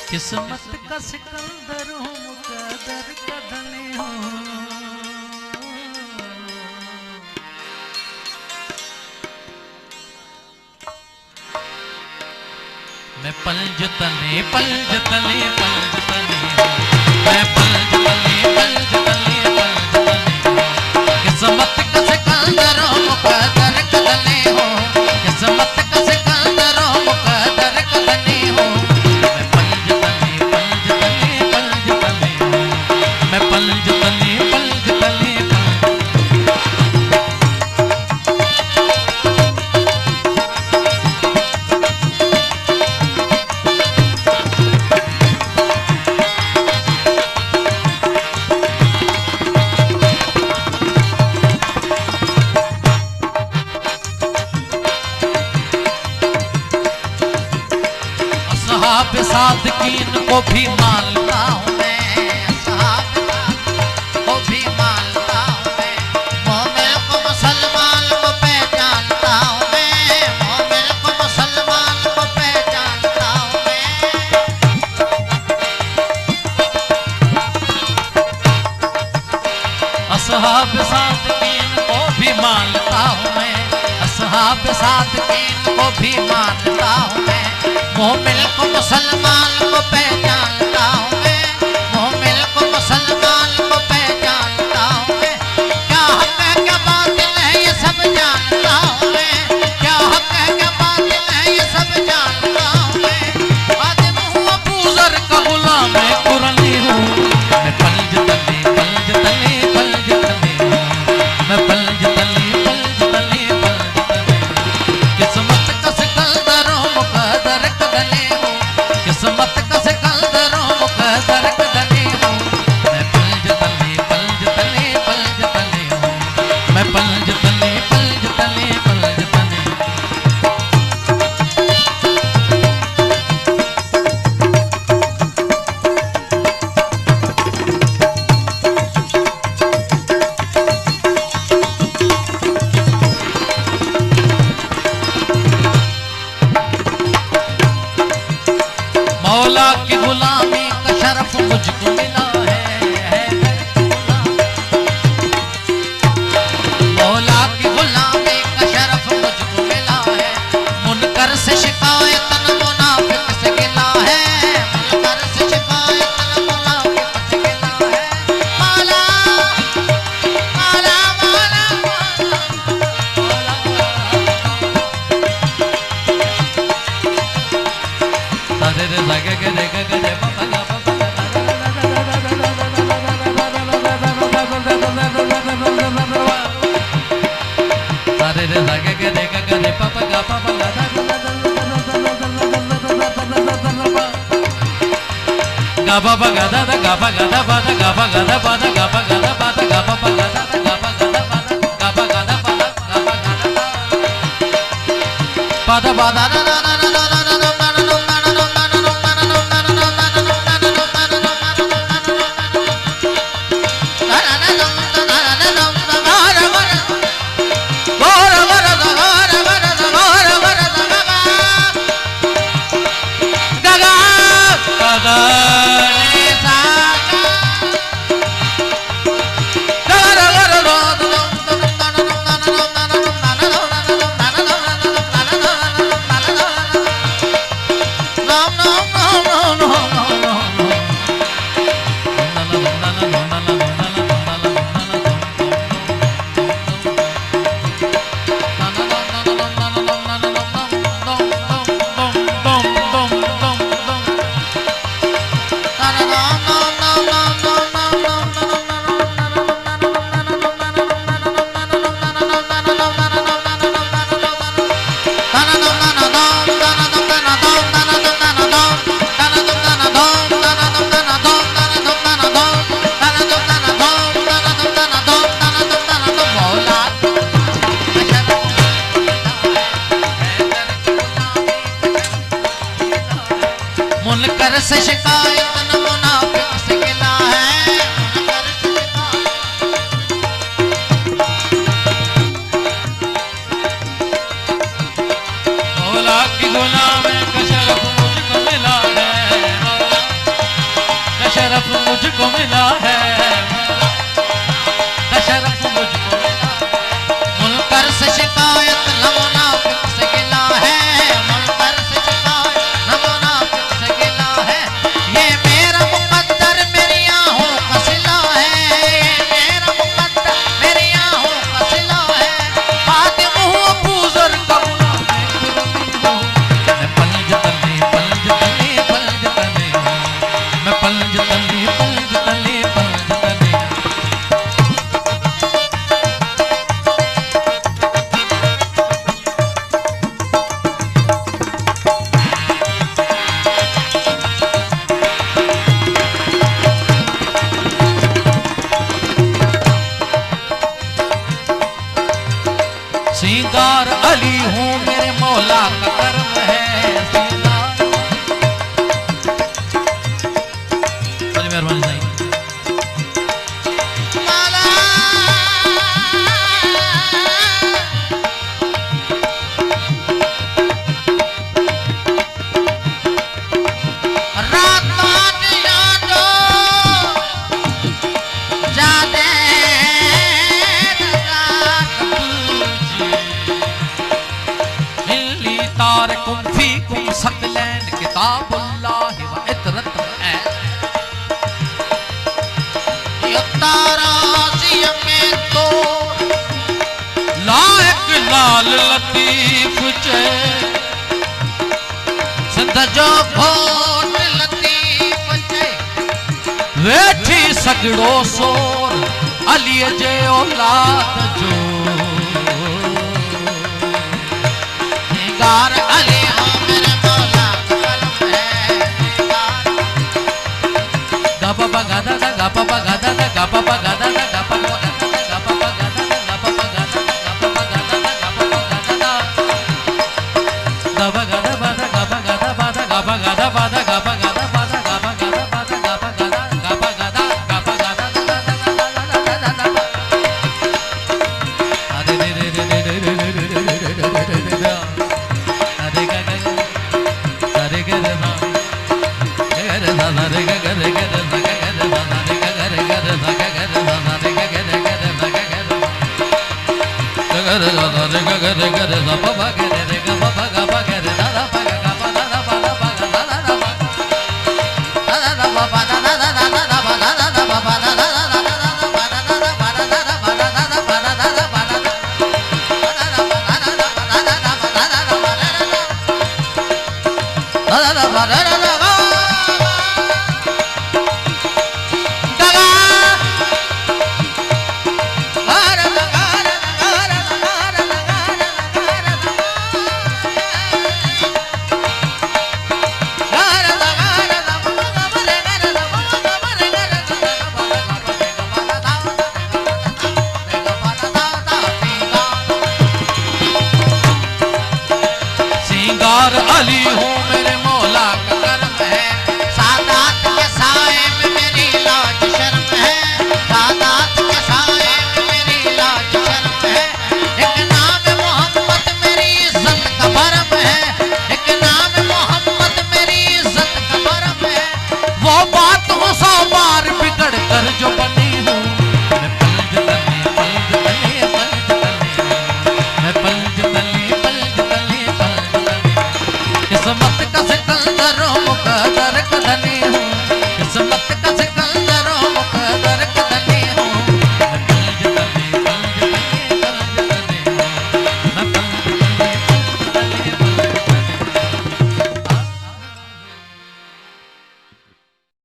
किस्मत का सिकंदर हूँ मुकद्दर का धनी हूँ। मैं पलज तले पलज तले पलज तले हूँ। मैं पलज तले पलज तले पलज तले हूँ। किस्मत का सिकंदर हूँ मुकद्दर का धनी हूँ। किस्मत का सिकंदर हूँ मुकद्दर का धनी हूँ। सादकीन को भी मानता हूँ मैं, को भी मानता हूँ मैं। मोमिन को मुसलमान को पहचानता हूँ मैं। मोमिन को मुसलमान को पहचानता हूँ मैं। असहाब सादकीन को भी मानता हूँ मैं। असहाब सादकीन को भी मानता हूँ मैं। मोमिन को मुसलमान को पहचानता हूँ मैं। मोमिन को मुसलमान को पहचानता हूँ मैं। क्या हक है क्या बातिल है ये सब जानता हूँ मैं। क्या हक है क्या बातिल है ये सब जानता हूँ मैं। आदिम हूँ अबू ज़र का गुलाम मैं कुरानी हूँ। मैं पलज तले पलज तले पलज तले हूँ। मैं पलज तले पलज तले पलज तले हूँ। किस्मत का सिकंदर हूँ मुकद्दर का धनी हूँ। किस्मत का सिकंदर हूँ मुकद्दर का धनी हूँ। मैं पलज तले पलज तले पलज तले हूँ। मैं पलज तले पलज तले पलज तले हूँ। मौला की गुलामी का शरफ मुझको मिला है। मौला की गुलामी का शरफ मुझको मिला है। मुनकर से शिकायत न मुनाफिक से गिला है। मुनकर से शिकायत न मुनाफिक से गिला है। मौला मौला मौला रे रे लगे गे रे गे गे पापा गा पापा रे रे लगे गे रे गे गे पापा गा पापा गा गा पापा गा दा गा पा गा दा पा दा गा पा गा दा पा दा गा पा गा दा पा दा गा पापा गा दा गा पा गा दा पा दा गा पा गा दा पा दा गा पा गा दा पा दा पा दा ना ना ना ना मुनकर से शिकायत न मुनाफिक से गिला है। मौला की गुलामी का शरफ मुझको मिला है। किताबुल्लाह व इतरत है ताराज़ी में तो लायक लाल लतीफ चे सिंध जो घोट लतीफ चे वेठी सगड़ो सोर अली जे औलाद जो गार अली हो मेरे मौला कलम है गप बगादा गप बगादा गप बगादा गप बगादा गप बगादा गप बगादा गप बगादा गप बगादा गप बगादा बादा गप बगादा बादा गप बगादा बादा गप बगादा बादा गप बगादा बादा गप बगादा गप बगादा गप बगादा अरे रे रे रे रे रे रे अरे गा गा अरे गा रे ना रे ना रे गा रे गा रे da da da